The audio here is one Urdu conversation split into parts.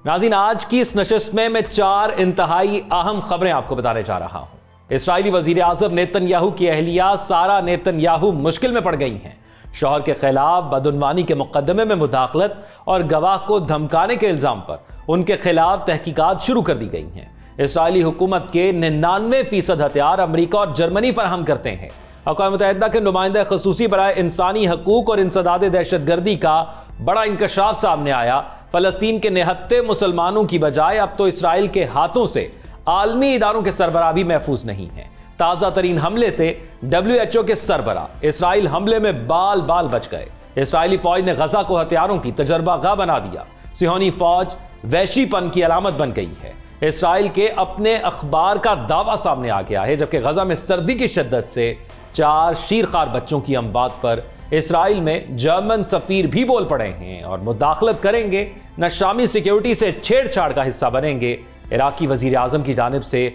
ناظرین، آج کی اس نشست میں 4 انتہائی اہم خبریں آپ کو بتانے جا رہا ہوں۔ اسرائیلی وزیر اعظم نیتن یاہو کی اہلیہ سارا نیتن یاہو مشکل میں پڑ گئی ہیں۔ شوہر کے خلاف بدعنوانی کے مقدمے میں مداخلت اور گواہ کو دھمکانے کے الزام پر ان کے خلاف تحقیقات شروع کر دی گئی ہیں۔ اسرائیلی حکومت کے 99% ہتھیار امریکہ اور جرمنی فراہم کرتے ہیں۔ اقوام متحدہ کے نمائندہ خصوصی برائے انسانی حقوق اور انسداد دہشت گردی کا بڑا انکشاف سامنے آیا۔ فلسطین کے نہتے مسلمانوں کی بجائے اب تو اسرائیل کے ہاتھوں سے عالمی اداروں کے سربراہ بھی محفوظ نہیں ہیں۔ تازہ ترین حملے سے WHO کے سربراہ اسرائیل حملے میں بال بال بچ گئے۔ اسرائیلی فوج نے غزہ کو ہتھیاروں کی تجربہ گاہ بنا دیا۔ صہیونی فوج وحشی پن کی علامت بن گئی ہے۔ اسرائیل کے اپنے اخبار کا دعویٰ سامنے آ گیا ہے، جبکہ غزہ میں سردی کی شدت سے 4 شیرخوار بچوں کی اموات پر اسرائیل میں جرمن سفیر بھی بول پڑے ہیں اور مداخلت کریں گے، نہ شامی سیکیورٹی سے چھیڑ چھاڑ کا حصہ بنیں گے۔ عراقی وزیر اعظم کی جانب سے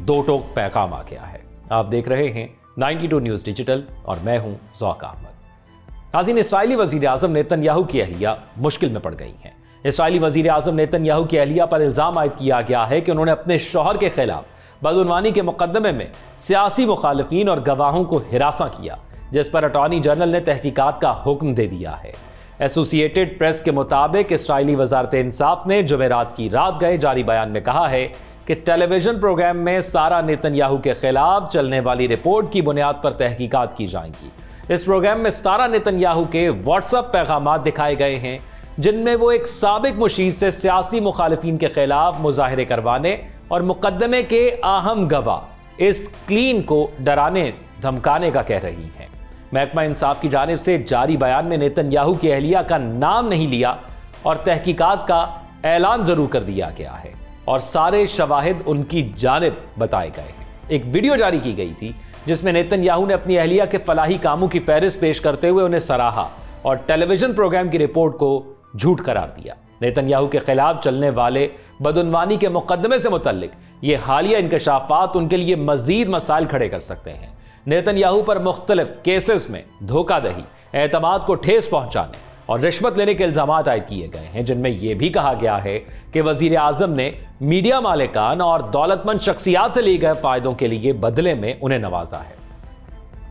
2 ٹوک پیغام آ گیا ہے۔ آپ دیکھ رہے ہیں 92 نیوز ڈیجیٹل اور میں ہوں ذوق احمد۔ ناظرین، اسرائیلی وزیر اعظم نیتن یاہو کی اہلیہ مشکل میں پڑ گئی ہیں۔ اسرائیلی وزیر اعظم نیتن یاہو کی اہلیہ پر الزام عائد کیا گیا ہے کہ انہوں نے اپنے شوہر کے خلاف بدعنوانی کے مقدمے میں سیاسی مخالفین اور گواہوں کو ہراساں کیا، جس پر اٹارنی جنرل نے تحقیقات کا حکم دے دیا ہے۔ ایسوسی ایٹڈ پریس کے مطابق اسرائیلی وزارت انصاف نے جمعرات کی رات گئے جاری بیان میں کہا ہے کہ ٹیلی ویژن پروگرام میں سارا نیتن یاہو کے خلاف چلنے والی رپورٹ کی بنیاد پر تحقیقات کی جائیں گی۔ اس پروگرام میں سارا نیتن یاہو کے واٹس ایپ پیغامات دکھائے گئے ہیں، جن میں وہ ایک سابق مشیر سے سیاسی مخالفین کے خلاف مظاہرے کروانے اور مقدمے کے اہم گواہ اس کلین کو ڈرانے دھمکانے کا کہہ رہی ہیں۔ محکمہ انصاف کی جانب سے جاری بیان میں نیتن یاہو کی اہلیہ کا نام نہیں لیا اور تحقیقات کا اعلان ضرور کر دیا گیا ہے اور سارے شواہد ان کی جانب بتائے گئے ہیں۔ ایک ویڈیو جاری کی گئی تھی جس میں نیتن یاہو نے اپنی اہلیہ کے فلاحی کاموں کی فہرست پیش کرتے ہوئے انہیں سراہا اور ٹیلی ویژن پروگرام کی رپورٹ کو جھوٹ قرار دیا۔ نیتن یاہو کے خلاف چلنے والے بدعنوانی کے مقدمے سے متعلق یہ حالیہ انکشافات ان کے لیے مزید مسائل کھڑے کر سکتے ہیں۔ نیتن یاہو پر مختلف کیسز میں دھوکہ دہی، اعتماد کو ٹھیس پہنچانے اور رشوت لینے کے الزامات عائد کیے گئے ہیں، جن میں یہ بھی کہا گیا ہے کہ وزیر اعظم نے میڈیا مالکان اور دولت مند شخصیات سے لیے گئے فائدوں کے لیے بدلے میں انہیں نوازا ہے۔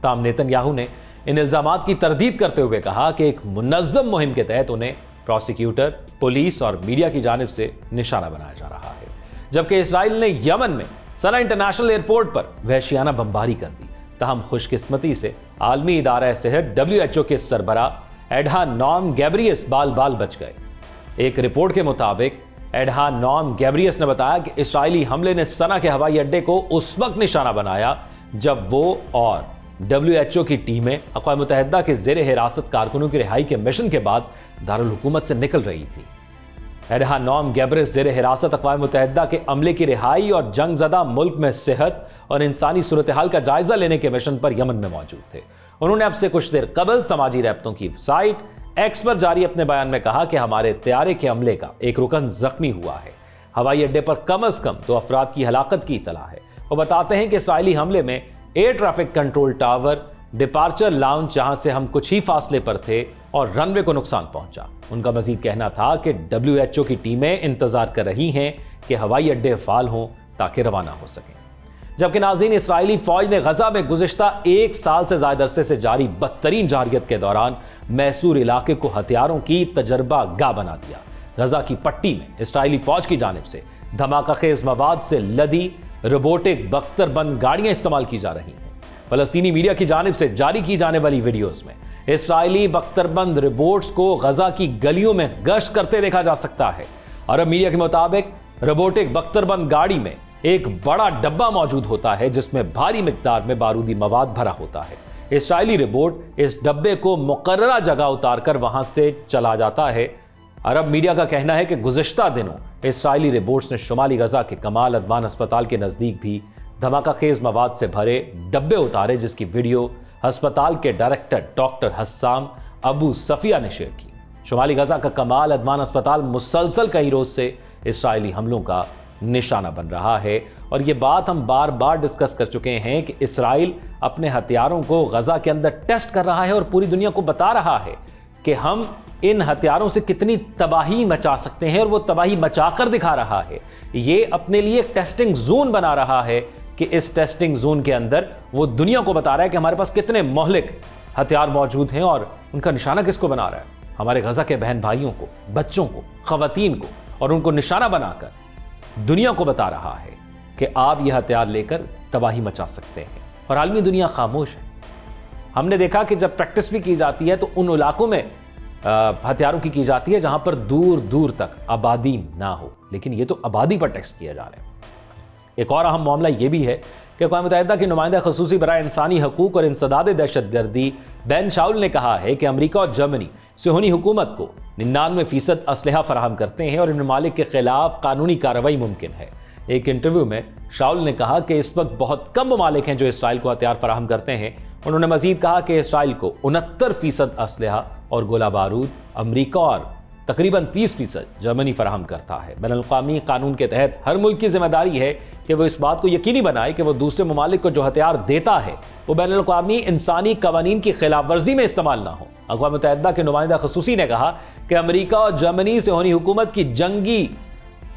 تاہم نیتن یاہو نے ان الزامات کی تردید کرتے ہوئے کہا کہ ایک منظم مہم کے تحت انہیں پروسیکیوٹر، پولیس اور میڈیا کی جانب سے نشانہ بنایا جا رہا ہے، جبکہ اسرائیل نے یمن میں سنا انٹرنیشنل ایئرپورٹ پر وحشیانہ بمباری کر دی۔ تاہم خوش قسمتی سے عالمی ادارہ صحت WHO کے سربراہ ایڈہانوم گیبریئس بال بال بچ گئے۔ ایک رپورٹ کے مطابق ایڈہانوم گیبریئس نے بتایا کہ اسرائیلی حملے نے سنا کے ہوائی اڈے کو اس وقت نشانہ بنایا جب وہ اور WHO کی ٹیمیں اقوام متحدہ کے زیر حراست کارکنوں کی رہائی کے مشن کے بعد دارالحکومت سے نکل رہی تھی۔ ایڈہانوم گیبریئس زیر حراست اقوام متحدہ کے عملے کی رہائی اور جنگ زدہ ملک میں صحت اور انسانی صورتحال کا جائزہ لینے کے مشن پر یمن میں موجود تھے۔ انہوں نے اب سے کچھ دیر قبل سماجی رابطوں کی سائٹ ایکس پر جاری اپنے بیان میں کہا کہ ہمارے طیارے کے عملے کا ایک رکن زخمی ہوا ہے۔ ہوائی اڈے پر کم از کم 2 افراد کی ہلاکت کی اطلاع ہے۔ وہ بتاتے ہیں کہ اسرائیلی حملے میں air traffic control tower, departure lounge جہاں سے ہم کچھ ہی فاصلے پر تھے، اور رن وے کو نقصان پہنچا۔ ان کا مزید کہنا تھا کہ WHO کی ٹیمیں انتظار کر رہی ہیں کہ ہوائی اڈے فعال ہوں تاکہ روانہ ہو سکیں۔ جبکہ ناظرین، اسرائیلی فوج نے غزہ میں گزشتہ 1 سال سے زائد عرصے سے جاری بدترین جارحیت کے دوران محصور علاقے کو ہتھیاروں کی تجربہ گاہ بنا دیا۔ غزہ کی پٹی میں اسرائیلی فوج کی جانب سے دھماکہ خیز مواد سے لدی روبوٹک بختر بند گاڑیاں استعمال کی جا رہی ہیں۔ فلسطینی میڈیا کی جانب سے جاری کی جانے والی ویڈیوز میں اسرائیلی بختر بند روبوٹس کو غزہ کی گلیوں میں گشت کرتے دیکھا جا سکتا ہے۔ عرب میڈیا کے مطابق روبوٹک بختر بند گاڑی میں ایک بڑا ڈبہ موجود ہوتا ہے جس میں بھاری مقدار میں بارودی مواد بھرا ہوتا ہے۔ اسرائیلی روبوٹ اس ڈبے کو مقررہ جگہ اتار کر وہاں سے چلا جاتا ہے۔ عرب میڈیا کا کہنا ہے کہ گزشتہ دنوں اسرائیلی روبوٹس نے شمالی غزہ کے کمال ادوان اسپتال کے نزدیک بھی دھماکہ خیز مواد سے بھرے ڈبے اتارے، جس کی ویڈیو ہسپتال کے ڈائریکٹر ڈاکٹر حسام ابو صفیہ نے شیئر کی۔ شمالی غزہ کا کمال ادوان اسپتال مسلسل کئی روز سے اسرائیلی حملوں کا نشانہ بن رہا ہے، اور یہ بات ہم بار بار ڈسکس کر چکے ہیں کہ اسرائیل اپنے ہتھیاروں کو غزہ کے اندر ٹیسٹ کر رہا ہے اور پوری دنیا کو بتا رہا ہے کہ ہم ان ہتھیاروں سے کتنی تباہی مچا سکتے ہیں، اور وہ تباہی مچا کر دکھا رہا ہے۔ یہ اپنے لیے ایک ٹیسٹنگ زون بنا رہا ہے کہ اس ٹیسٹنگ زون کے اندر وہ دنیا کو بتا رہا ہے کہ ہمارے پاس کتنے مہلک ہتھیار موجود ہیں، اور ان کا نشانہ کس کو بنا رہا ہے؟ ہمارے غزہ کے بہن بھائیوں کو، بچوں کو، خواتین کو، اور ان کو نشانہ بنا کر دنیا کو بتا رہا ہے کہ آپ یہ ہتھیار لے کر تباہی مچا سکتے ہیں۔ اور عالمی دنیا خاموش ہے۔ ہم نے دیکھا کہ جب پریکٹس بھی کی جاتی ہے تو ان علاقوں میں ہتھیاروں کی جاتی ہے جہاں پر دور دور تک آبادی نہ ہو، لیکن یہ تو آبادی پر ٹیسٹ کیا جا رہا ہے۔ ایک اور اہم معاملہ یہ بھی ہے کہ اقوام متحدہ کے نمائندہ خصوصی برائے انسانی حقوق اور انسداد دہشت گردی بین شاول نے کہا ہے کہ امریکہ اور جرمنی صہیونی حکومت کو 99% اسلحہ فراہم کرتے ہیں اور ان ممالک کے خلاف قانونی کارروائی ممکن ہے۔ ایک انٹرویو میں شاول نے کہا کہ اس وقت بہت کم ممالک ہیں جو اسرائیل کو ہتھیار فراہم کرتے ہیں۔ انہوں نے مزید کہا کہ اسرائیل کو 69% اسلحہ اور گولہ بارود امریکہ اور تقریباً 30% جرمنی فراہم کرتا ہے۔ بین الاقوامی قانون کے تحت ہر ملک کی ذمہ داری ہے کہ وہ اس بات کو یقینی بنائے کہ وہ دوسرے ممالک کو جو ہتھیار دیتا ہے وہ بین الاقوامی انسانی قوانین کی خلاف ورزی میں استعمال نہ ہو۔ اقوام متحدہ کے نمائندہ خصوصی نے کہا کہ امریکہ اور جرمنی صہیونی حکومت کی جنگی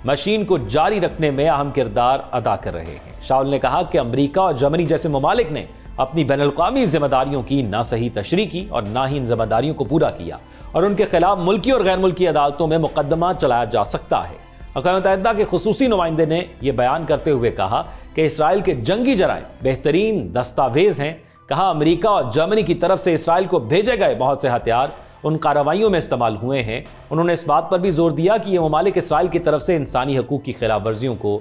مشین کو جاری رکھنے میں اہم کردار ادا کر رہے ہیں۔ شاول نے کہا کہ امریکہ اور جرمنی جیسے ممالک نے اپنی بین الاقوامی ذمہ داریوں کی نہ صحیح تشریح کی اور نہ ہی ان ذمہ داریوں کو پورا کیا، اور ان کے خلاف ملکی اور غیر ملکی عدالتوں میں مقدمہ چلایا جا سکتا ہے۔ اقوام متحدہ کے خصوصی نمائندے نے یہ بیان کرتے ہوئے کہا کہ اسرائیل کے جنگی جرائم بہترین دستاویز ہیں۔ کہا امریکہ اور جرمنی کی طرف سے اسرائیل کو بھیجے گئے بہت سے ہتھیار ان کارروائیوں میں استعمال ہوئے ہیں۔ انہوں نے اس بات پر بھی زور دیا کہ یہ ممالک اسرائیل کی طرف سے انسانی حقوق کی خلاف ورزیوں کو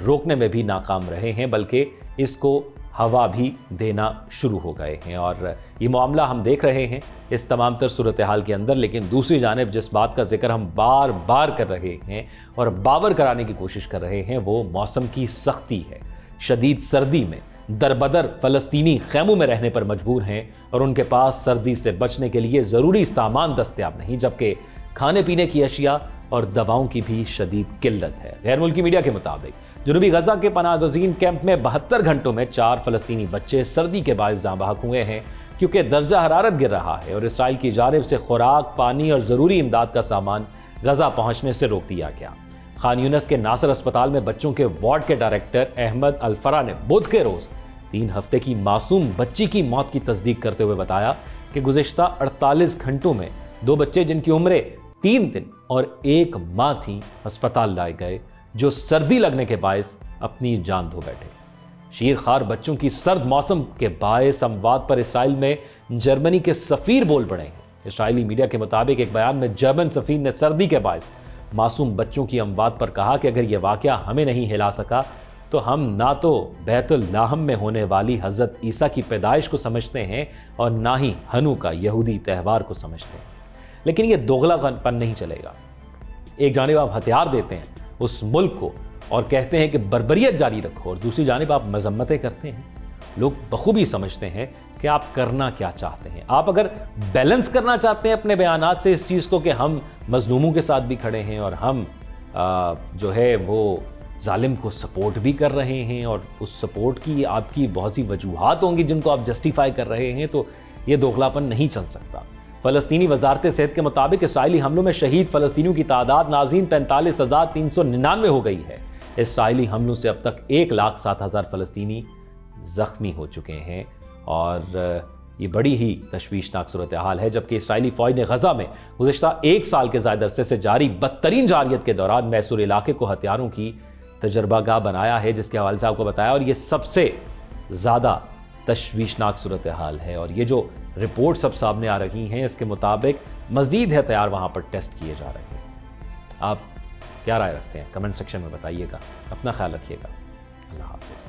روکنے میں بھی ناکام رہے ہیں، بلکہ اس کو ہوا بھی دینا شروع ہو گئے ہیں۔ اور یہ معاملہ ہم دیکھ رہے ہیں اس تمام تر صورتحال کے اندر، لیکن دوسری جانب جس بات کا ذکر ہم بار بار کر رہے ہیں اور باور کرانے کی کوشش کر رہے ہیں وہ موسم کی سختی ہے۔ شدید سردی میں دربدر فلسطینی خیموں میں رہنے پر مجبور ہیں اور ان کے پاس سردی سے بچنے کے لیے ضروری سامان دستیاب نہیں، جبکہ کھانے پینے کی اشیاء اور دواؤں کی بھی شدید قلت ہے۔ غیر ملکی میڈیا کے مطابق جنوبی غزہ کے پناہ گزین کیمپ میں 72 گھنٹوں میں 4 فلسطینی بچے سردی کے باعث جاں بحق ہوئے ہیں، کیونکہ درجہ حرارت گر رہا ہے اور اسرائیل کی جانب سے خوراک، پانی اور ضروری امداد کا سامان غزہ پہنچنے سے روک دیا گیا۔ خان یونس کے ناصر اسپتال میں بچوں کے وارڈ کے ڈائریکٹر احمد الفرا نے بدھ کے روز 3 ہفتے کی معصوم بچی کی موت کی تصدیق کرتے ہوئے بتایا کہ گزشتہ 48 گھنٹوں میں 2 بچے جن کی عمریں 3 دن اور 1 ماہ تھیں ہسپتال لائے گئے، جو سردی لگنے کے باعث اپنی جان دھو بیٹھے۔ شیر خوار بچوں کی سرد موسم کے باعث اموات پر اسرائیل میں جرمنی کے سفیر بول پڑے ہیں۔ اسرائیلی میڈیا کے مطابق ایک بیان میں جرمن سفیر نے سردی کے باعث معصوم بچوں کی اموات پر کہا کہ اگر یہ واقعہ ہمیں نہیں ہلا سکا تو ہم نہ تو بیت اللاحم میں ہونے والی حضرت عیسیٰ کی پیدائش کو سمجھتے ہیں اور نہ ہی ہنوکا یہودی تہوار کو سمجھتے ہیں۔ لیکن یہ دوغلا پن نہیں چلے گا۔ ایک جانب آپ ہتھیار دیتے ہیں اس ملک کو اور کہتے ہیں کہ بربریت جاری رکھو، اور دوسری جانب آپ مذمتیں کرتے ہیں۔ لوگ بخوبی سمجھتے ہیں کہ آپ کرنا کیا چاہتے ہیں۔ آپ اگر بیلنس کرنا چاہتے ہیں اپنے بیانات سے اس چیز کو کہ ہم مظلوموں کے ساتھ بھی کھڑے ہیں اور ہم جو ہے وہ ظالم کو سپورٹ بھی کر رہے ہیں، اور اس سپورٹ کی آپ کی بہت سی وجوہات ہوں گی جن کو آپ جسٹیفائی کر رہے ہیں، تو یہ دوغلاپن نہیں چل سکتا۔ فلسطینی وزارت صحت کے مطابق اسرائیلی حملوں میں شہید فلسطینیوں کی تعداد ناظرین 45,399 ہو گئی ہے۔ اسرائیلی حملوں سے اب تک 1,07,000 فلسطینی زخمی ہو چکے ہیں، اور یہ بڑی ہی تشویشناک صورتحال ہے، جبکہ اسرائیلی فوج نے غزہ میں گزشتہ 1 سال کے زائد عرصے سے جاری بدترین جارحیت کے دوران میسور علاقے کو ہتھیاروں کی تجربہ گاہ بنایا ہے، جس کے حوالے سے آپ کو بتایا، اور یہ سب سے زیادہ تشویشناک صورتحال ہے۔ اور یہ جو رپورٹ سب سامنے آ رہی ہیں اس کے مطابق مزید ہتھیار وہاں پر ٹیسٹ کیے جا رہے ہیں۔ آپ کیا رائے رکھتے ہیں؟ کمنٹ سیکشن میں بتائیے گا۔ اپنا خیال رکھیے گا۔ اللہ حافظ۔